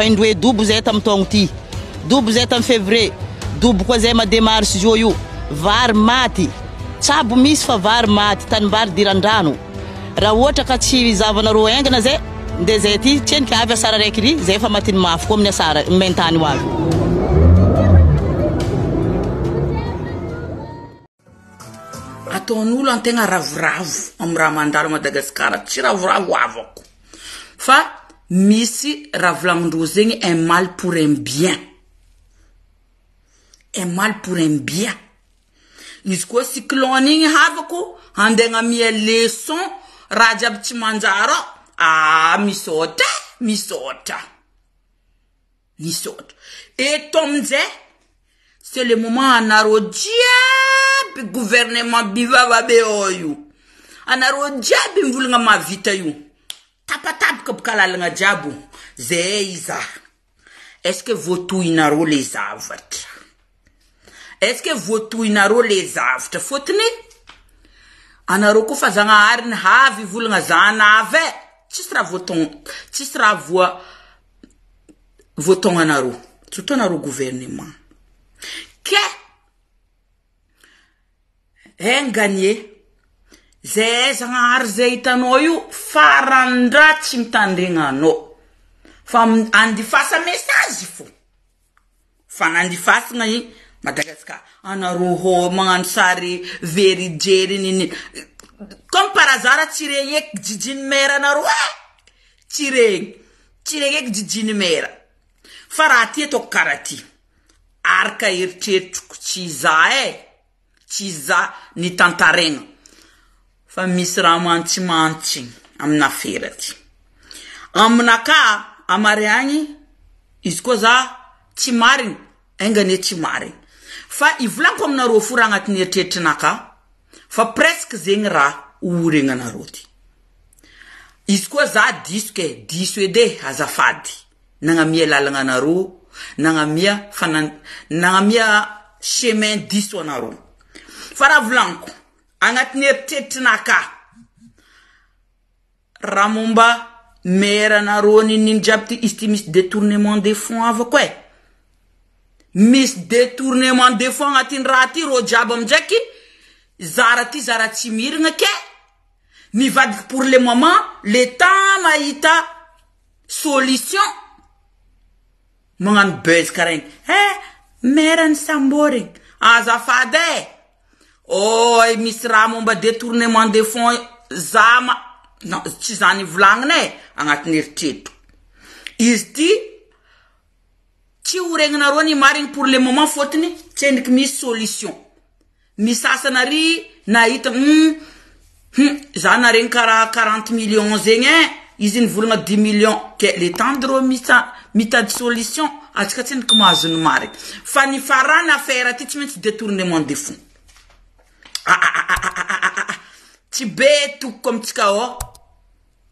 Indwe dubu zetam tongti, dubu zetam février, dubu kwa zema de mars joyu, var mati, chabu mis fa var mati tanbar dirandano. Rawota ka chi zavana roenga na ze, ndezeti chen ka ave sara rekri, zefa matin maf kom ne sara mentani wavi. Aton'olo antegna ravoravo am raha mandalo Madagascar tsy ravoravo avako fa misy raha volagnindreo zegny un mal pour un bien, un mal pour un bien. Izy koa cyclone igny havako andegna mia leçon raha jiaby tsy manjara misaotra eto amizay c'est le moment anaro jiaby gouvernement bivava be oyo anaro jiaby mvolagna mavita io tapatapaka bakalalagna jiaby zay iza. Est-ce que votoinaro les zavatra? Est-ce que votoinaro les zavatra? Fotony anaro ko fa zagnahary ny havy volagna zanave tsisy raha tsisy raha votonganaro tsotonaro gouvernement ke gagné zay zagnahary zay hitanao io farandra tsy mitandregnanao fa andifasa message fo fa nandifasagna i Madagascar anaro ho magnano sary verijery nini comme par hasard tiré ek jijiny mera anaro tiré ek jijiny mera fa raha ty eto karati arka eritreritro tsy za ny tantaregna fa misy raha mantsimantsigny amina fera ty aminaka amariagny izy koa za tsy marigny engane tsy marigny fa ivolanko aminareo fo raha agnatin'ny eritreritrinaka fa presque zegny raha oregnanareo ty. Izy koa za diso ede azafady nagnamia lalagna nagnamia chemin diso anareo fa raha volanko agnatin'ny eritreritrinaka raha momba mera anareo nini jiaby ty izy ty misy détournement des fonds avako misy détournement des fonds agnatin'ny raha ty ro jiaby amdraiky zara tsy mirigna ke mivadiky pour le moment l'état mahita solution magnano buzz karaigny mera ny samborigny azafady misy raha momba détournement des fonds zama non tsy zany volagnina agnatin'ny eritreritro izy ty tsy oregnanareo ny marigny pour le moment fotony tsy endriky misy solution misasanary nahita za naregny karaha 40 millions zegny izy ny volagna 10 millions ke le temps de mitady solution atsika tsy endriky mahazo ny marigny fa ny farany affaire ty tsy maintsy détournement des fonds tsy be toko amitsika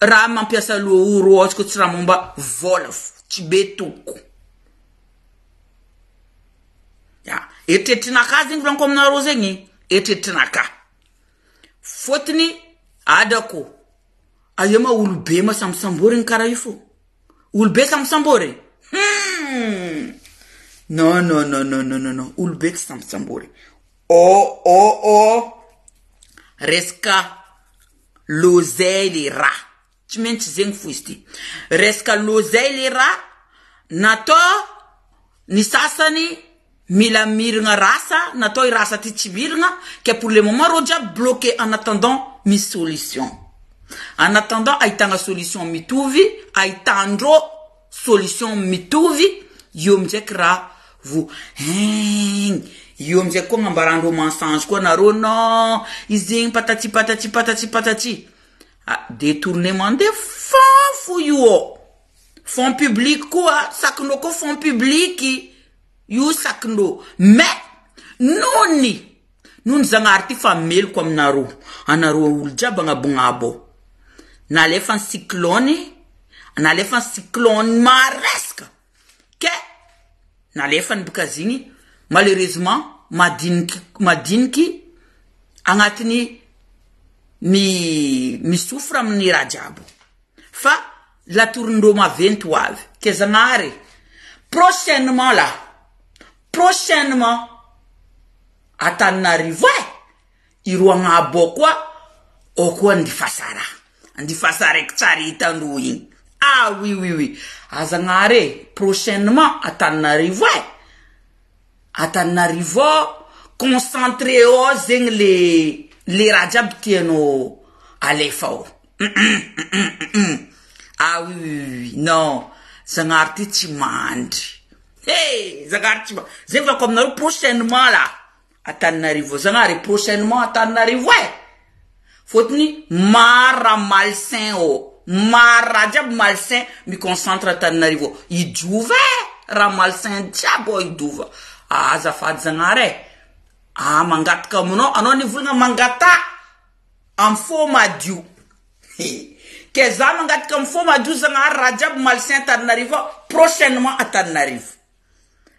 raha mampiasa louro atsika tsy raha momba vola tsy be toko eritreritrinaka zegny volanko aminareo zegny eritreritrinaka fotony adako ayema olobe masambosamborigny karaha io fo olobe sambosamborigny non olobe tsy sambosamborigny resaka l'oseille les rats tsy maintsy zegny fo izy ty resaka l'oseille les rats natao ny sasany mila mirigna rasa natao i rasa ty tsy mirigna ke pour le moment ro jiaby bloqué en attendant misy solution en attendant ahitagna solution mitovy ahitandro solution mitovy io amizaiky raha io amizay koa ngambarandro mensonge koa nareo non izy igny patati détournement des fonds fo io fonds public koa sakindreo koa fonds public io sakindreo mais nony zagnahary ty fa meloko aminareo anareo olo jiaby agnabognabo nalefa ny cyclone maresaka ke nalefa ny boka zigny malheureusement madiniky agnatiny misofra amin'ny raha jiaby fa la tourne-doma 28 que zangare prochainement là prochainement Antananarivo iroanga bokwa okwa ndi fasara ktsari tanduing ah oui azangare prochainement Antananarivo concentré aux les rajab tieno alefao ah oui non zangarti timandri hey zangarti zeva comme no prochainement là Antananarivo zangare prochainement Antananarivo fotni mara malsain o mara jab malsain mi concentre Antananarivo iduva ramalsain jabo iduva azafad zangare mangat kamuno anoni vulnga mangata en forma diu que za mangat kam forma diu zangare rajab malsain Antananarivo prochainement Antananarivo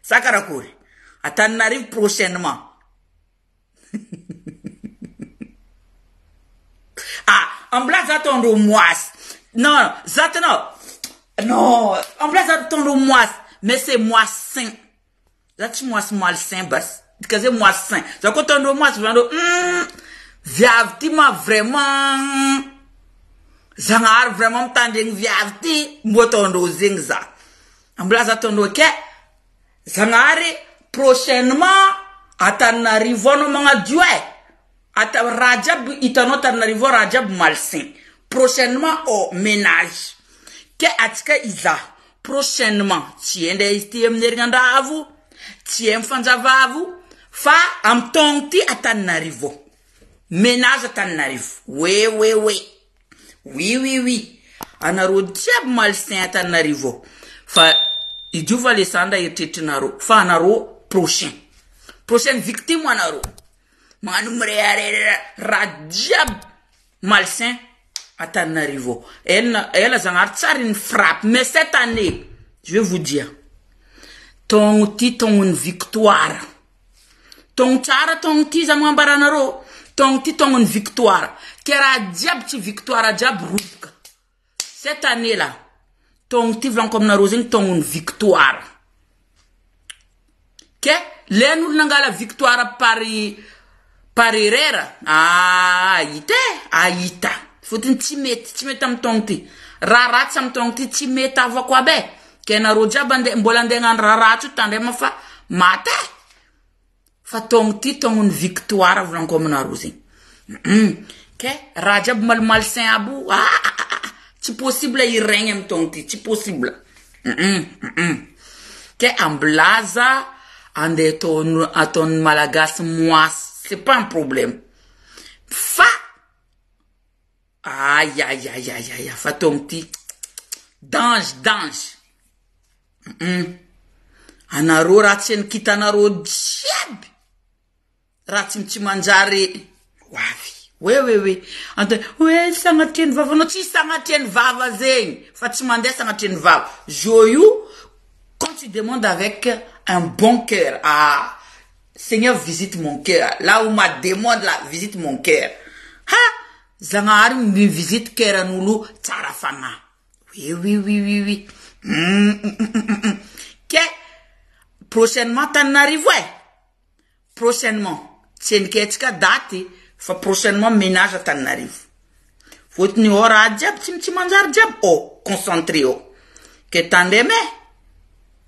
sakarakuri Antananarivo prochainement en place d'attendre mois. Non, non, en place d'attendre mois, mais c'est mois sain. Zati mois malsain bas. Parce que mois sain. Ça quand on mois, viavti vraiment. Zangar vraiment tanding viavti, motondo zingza. En place d'attendre que zangare prochainement Antananarivo no manga dieu. Ata rajab itano Antananarivo rajab malsain prochainement au ménage que atika iza prochainement tiende istiem nerganda avu tiem fanjava avu fa am tonti Antananarivo ménage Antananarivo oui anaro diab malsain Antananarivo fa iduva lesanda yetetinaro fa anaro prochaine victime anaro manumre rajab malsain Antananarivo elle a zangar une frappe mais cette année je vais vous dire ton une victoire ton zamambaranaro ton une victoire que rajab ti victoire rajab rubka cette année là ton vlan comme na rosing ton une victoire que l'enu nangala victoire Parerera aïta faut une timete am tonti rarat sam tonti timete ava kwa be kena roja bande mbolande ngan raratu tande mafa mata fa tonti une victoire vlan comme na rosi que rajab malsain abu ti possible y règne tonti ti possible que amblaza ande ton malagas mois c'est pas un problème. Fa. Aïe. Fa ton petit. Dange. Anaro ratien kitanaro diab. Ratim ti manjare. Wavi. Oui. Ante, ouais, sangatien vava. No ti sangatien vava zeng. Fa ti mande sangatien vava. Joyou, quand tu demandes avec un bon cœur, Seigneur, visite mon cœur. Là où ma demande, là, visite mon cœur. Zangar me visite cœur nous tarafana. Oui. Que prochainement Antananarivo. Prochainement. C'est une question date. Faut prochainement ménage Antananarivo. Faut tenir au rajab, tim manjar jab. Concentré. Que tandeme.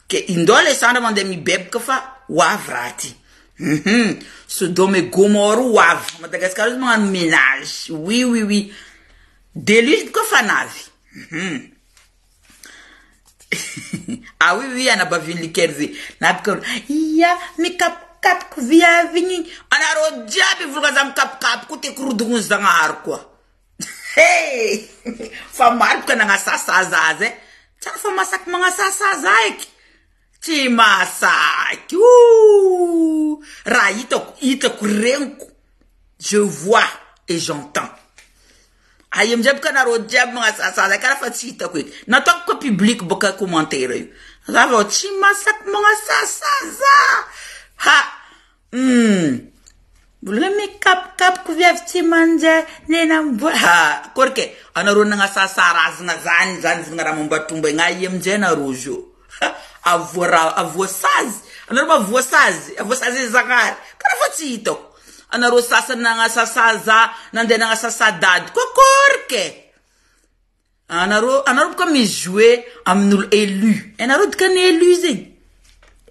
Que indole sandement de mi beb que fa. Wavrati. Sodome et Gomorrah wav Madagascar un ménage oui déluge que fanavi ah oui ana bavin likervi na bikon iya mi kap via vini ana ro jabi vulgazam kap kute kurudungu zangar quoi hey famar kana ngasasa zaze tsara famasak mga sasa zaik ti masak Raïta kurenku. Je vois et j'entends. Ayem jab kanaro jab mga sasa la kala fatita kwik. Na tok ko public boka commentaire. Zavo chi masak mga sasa za. Ha. Bulemi kap kuvyavti manja nena mbwa. Ha, korke. Anaro nga sasaraz nga zan nga ramumbatumbe nga yemje na rujo. Avosaz. Anaro ba avosaz zakar. Kana fotito. Anaro sasa nga sasaza nandena nga sasadad. Korke. Anaro comme jouer amnul élu. Anaro kan élu zing.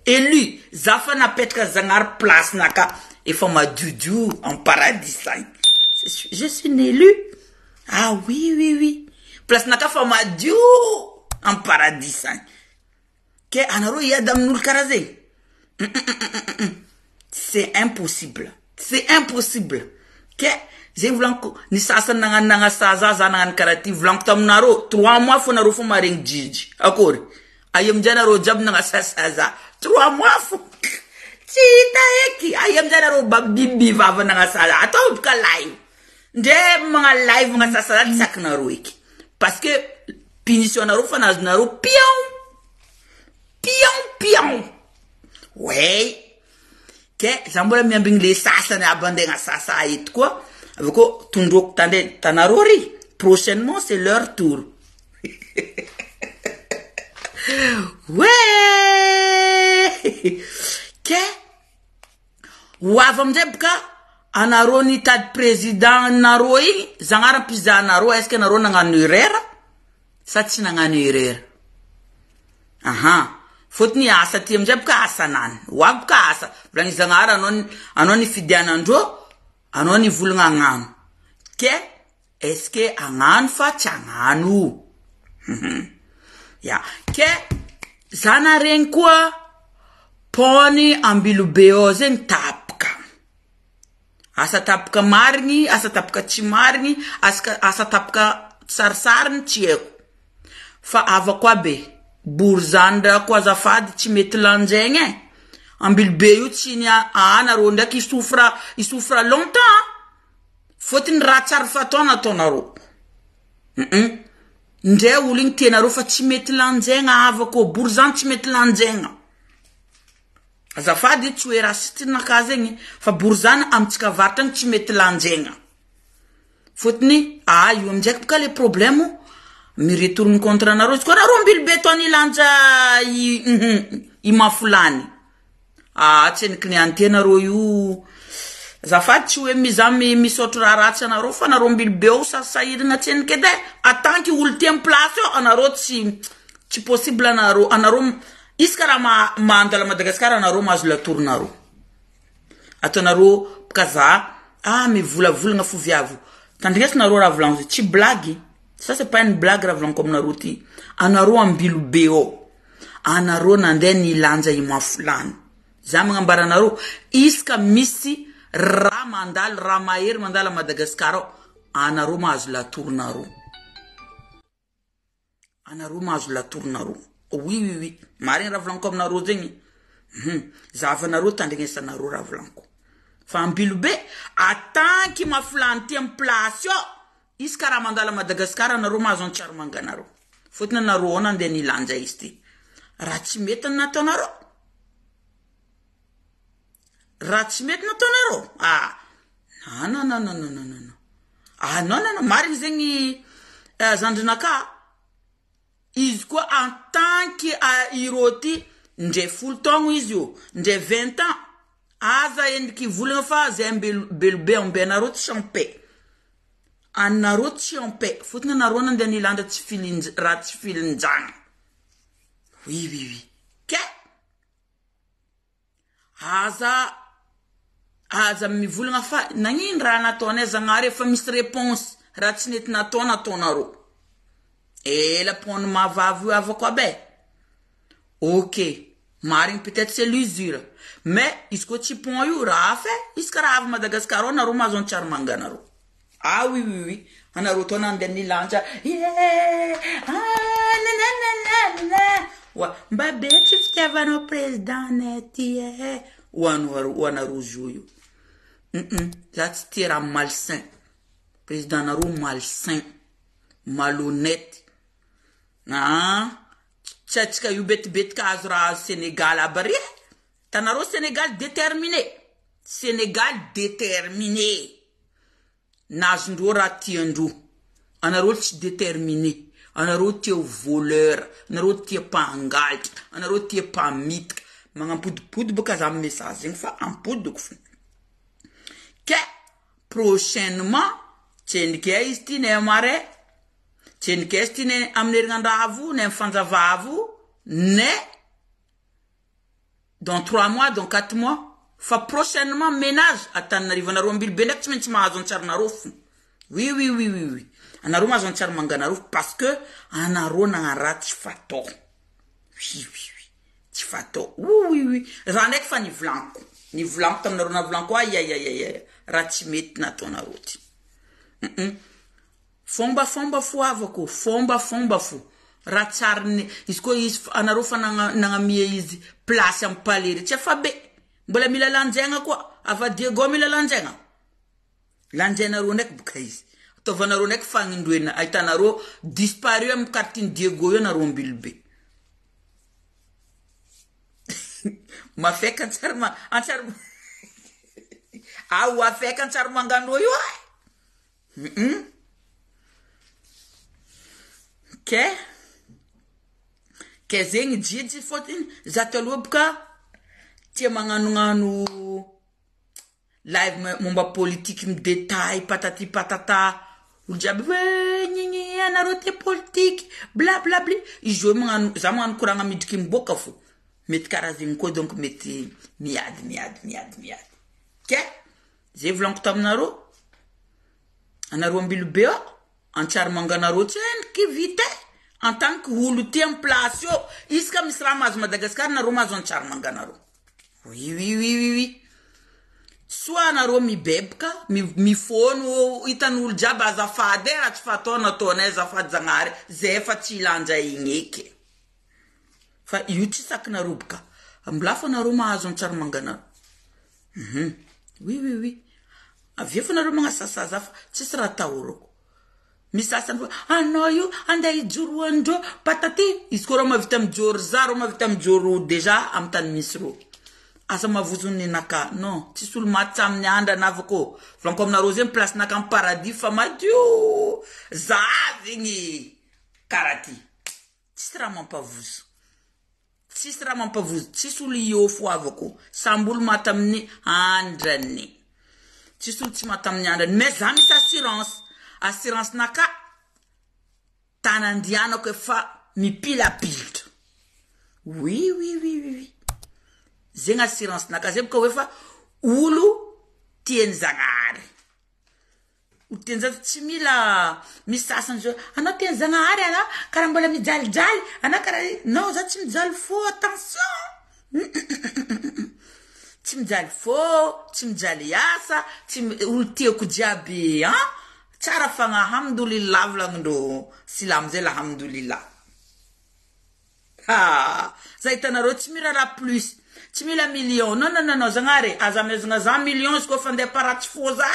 Élu. Zafa na petka zangar place naka. Et faut ma doudou en paradis. Je suis un élu. Ah oui. Place naka faut ma doudou en paradis. Que anaro yadam nul karaze. C'est impossible. Que j'ai voulu ni sasa nanga saza zananga karati vlank tam naro 3 mois faut naro faut maring jiji. Akor. Ayem janaro jab nanga saza 3 mois faut Cita eki ayam jana ro babimbi vava nga sala ato ka live nde mga live nga sala sak na ro eki parce que punition na ro fana na ro pion ouais que zambola mi ambing le sasa na abande nga sasa ait quoi avec ko tundok tande tanarori prochainement c'est leur tour ouais que wavam debka anaroni tad président naroi zangara pizza naro est-ce que naro nanga nurera sati nanga nurera aha fotni asa tim debka asanan wabka asa blangi zangara anoni fidiana ndo anoni vulunga ngam ke est-ce que angan fa changanu ya ke zana renkwa poni ambilu beozen tapka. Asa tapka marni, asa tapka chimarni, asa tapka sarsarn chieko. Fa ava kwa be. Burzanda kwa zafadi chimetlanjenge. Ambilu beo chinya ana ronda ki souffra longtemps. Fotin rachar fatona tonaro. Nde uling tenaro fa chimetlanjenga ava ko burzan chimetlanjenga. Azafadi tuera sitina kazengi fa burzana amtika vartan chimeti lanjenga. Fotni yu mjek ka le problème mi retourne contre na rose kona rombil betoni lanja i mafulani. Chen kni antena royu Zafadi chue mizami mi sotra ratsa na rofa na rombil beo sa sayid na chen kede atanki ultiem place ana rotsi ci possible na ro ana rom iskara mandala Madagascar na ro mazula tournaro atonaro kaza me vula nga fu viavu tandis na ro ravlange ci blague ça c'est pas une blague ravlan comme na roti ana ro ambilu beo ana ro na ndeni lanja i mafulan zamanga barana ro iska misi ramandal ramair mandala Madagascar ana ro mazula tournaro oui marin ravlan comme na ro zengi zava na ro tandengesa na ro ravlanko fambilu be atanki maflanti en place yo iskara mandala Madagascar na ro mazon charmanga na ro fotna na ro ona ndeni lanja isti ratsimeta na tonaro no marin zengi zandinaka Isko en tant que a iroti nje full tongue izio nje 20 ans aza yen ki voulait faire belbe on benarot champe anarot champe futna narona ndeni landa tfilin ratfilin jang oui ke aza mi voulait faire nani rana toneza ngare fa mis réponse ratnet na tonaro et la pon ma va vu avec quoi ben ok marin peut-être c'est l'usure mais isko ti pon yu rafe iskara Madagascar on a romazon charmanga naro oui ana rotona ndeni lanja wa mbabe tu ftava no président neti wana rojuyo that's tira malsain président naro malsain malhonnête tchachka yu bet ka azra Sénégal abari tanaro Sénégal déterminé Sénégal déterminé. Nazndou ratiendou. Anarot déterminé. Anarot voleur. Anarot pangalt. Anarot pamit. Mangan poud bukazam message. Fa en poud que prochainement, tien que istine mare. Tien que istine amner gandavu. Ne fanzavavu. Ne. Dans 3 mois, dans 4 mois. Fa prochainement ménage atan n'arrive na rombil benek tment ma azon charnarouf. Oui. Anaroma azon charmanganarouf parce que anaro na rat fato. Oui. Tifato. Oui. Ranek fa ni vlanko. Ni vlanko tam narona vlanko aïe. Ratimet na ton aroti. Fomba fou avoko. Fomba fou. Ratcharne. Isko anarofa na mie izi place am paleri. Tchefa be. Bola mila lanjenga kwa ava Diego mila lanjenga lanjena ronek bukais to vana ronek fangindwena aitana ro disparu am kartin Diego yo na rombilbe ma feka charma anchar awa feka charma ngando yo ke zengi jiji fotin zatolobka tia manganu live momba politique me détail patati patata ujabe nyinyi anarote politique bla bla bla ijo manganu zaman kuranga midiki mboka fu met karazin ko donc met miad ke je vlank tamnaro anaro mbilu beo anchar manganaro chen ki vite en tant que huluti en place yo iska misra maz Madagascar na romazon char manganaro. Oui. Soit na ro mi bebka, mi phone itanul jaba za fadera tfatona toneza fadzangare, zefa chilanja ingeke. Fa yuti sakna rubka. Amblafo na ro ma azon charmangana. Oui. Aviefa na ro mga sasazafa, chisra tauro. Misasa anoyu andai juruando patati iskoro ma vitam jor zaro ma vitam joru deja amtan misro. Asa mavuzuni naka non tisul matam nyanda navoko frankom na rosem place naka paradis fama dio zavingi karati tistraman pas vous tisul yo fo avoko sambul matam ni andrani tisul ti matam nyanda mes amis assurance naka tanandiano que fa mi pila pilt oui Zeng assurance na kazem ko wefa ulu tien zangare. Utenza timila misasan jo ana tien zangare ana karambola mi jal ana kara no za tim jal fo attention. Tim jal yasa tim ulti ku jabi hein chara fanga alhamdulillah vlangdo silamze alhamdulillah. Zaitana rotimira la plus. 1000 millions. Non, zangare. Azamezunga 100 millions, sko fande parat foza.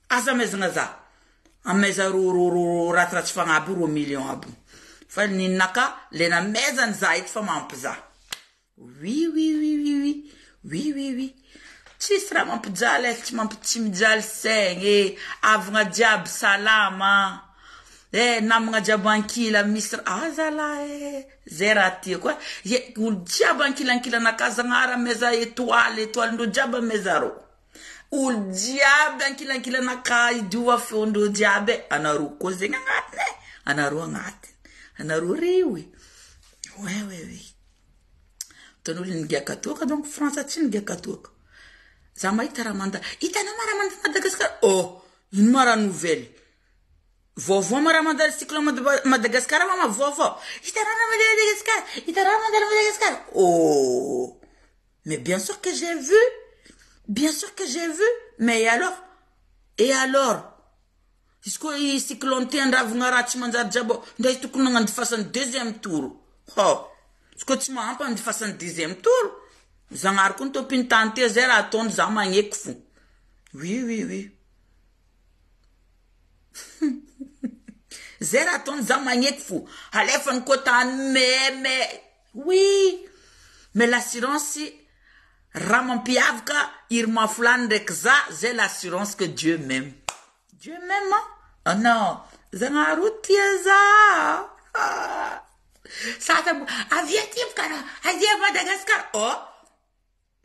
Azamezunga za. Ameza ratrat fanga abu million abu. Fal ni naka, lena mezan zait fama ampza. Oui. Chisra mampjale, chimjal senge. Avnga diab salama. Namnga jabankila misra azala zerati quoi ye ul jabankila na kazangara meza étoile ndo jaba mezaro ul jabankila na kai duwa fondo jabe anaru kozenga ngate anaru riwi oui tonuli ngia katoka donc France tin ngia katoka zama itaramanda Madagascar une mara nouvelle. Vovo maramanda cyclo Madagascar mama vovo. Itarana Madagascar. Oh. Mais bien sûr que j'ai vu. Mais et alors? Isko i cyclone tenda vungara chimanja jabo. Ndai tukunanga ndifasan deuxième tour. Oh. Isko tima ampa ndifasan deuxième tour. Zangar kunto pintante zera ton zamanye kfu. Oui. Zeraton zamagnek fou. Alefan kotan mais oui. Mais l'assurance Ramampiavka, Irma Flandekza, j'ai l'assurance que Dieu m'aime. Dieu m'aime, hein? Oh non, Zangarutieza. Ça aviatif kana, aviatif Madagascar. Oh,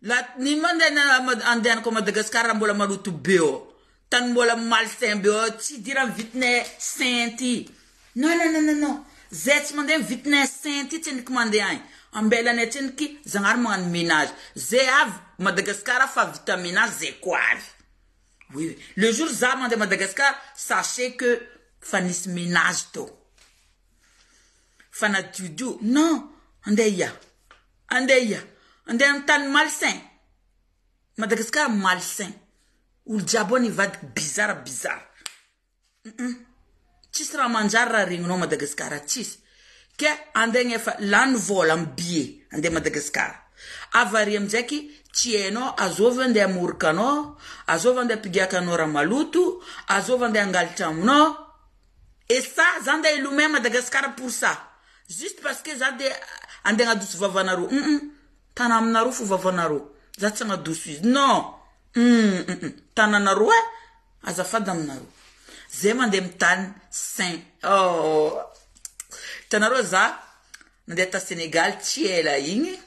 la nimande na anden comme Madagascar rambola malutu beo. Tan bola malsain beo, ti dira vitne sainti. Non. Zet mande vitne sainti tin commande ein. Ambela netin ki zangar man ménage. Zeav Madagascar fa vitamina zekwar. Oui, le jour zaman de Madagascar, sachez que fanis ménage to. Fana tudu. Non, andeya. Andem tan malsain. Madagascar malsain. Ou le Jabon il va bizarre. Tis manjara ringno Madagascar tis. Que andenge fa lan volam bie ande Madagascar. Avariam zeki tieno azovende murkano, azovende pigiakano ramalutu, azovende angaltamno. Et ça, zande ilume Madagascar pour ça. Juste parce que zande andenga douce vavanaru. Tanamnaru fu vavanaru. Zatsanga douce. Non. Tananaru azafadamnaru. Zemandem tan saint. Oh. Tanaroza, ndeta Sénégal, tiela yingi.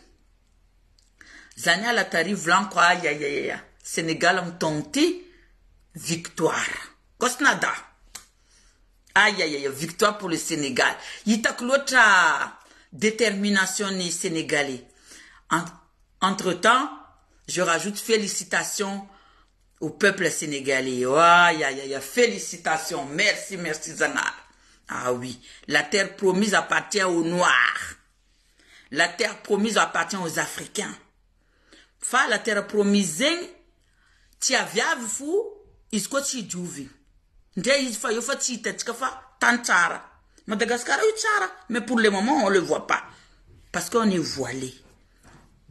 Zania la tarif blanco, aïe. Sénégal am tonti, victoire. Kosnada. Aïe, victoire pour le Sénégal. Yitak l'autre détermination ni sénégalais. Entre-temps, je rajoute félicitations au peuple sénégalais. Aïe, félicitations. Merci, Zanar. Ah oui, la terre promise appartient aux Noirs. La terre promise appartient aux Africains. Fa la terre promise, tia viave fou, isko ti juvi. Nde isfa yo fa ti tetka fa tantara. Madagascar est tchara, mais pour le moment on le voit pas parce qu'on est voilé.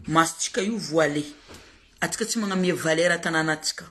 Mastika you voilé. Atika ti manga mi valera tananatika.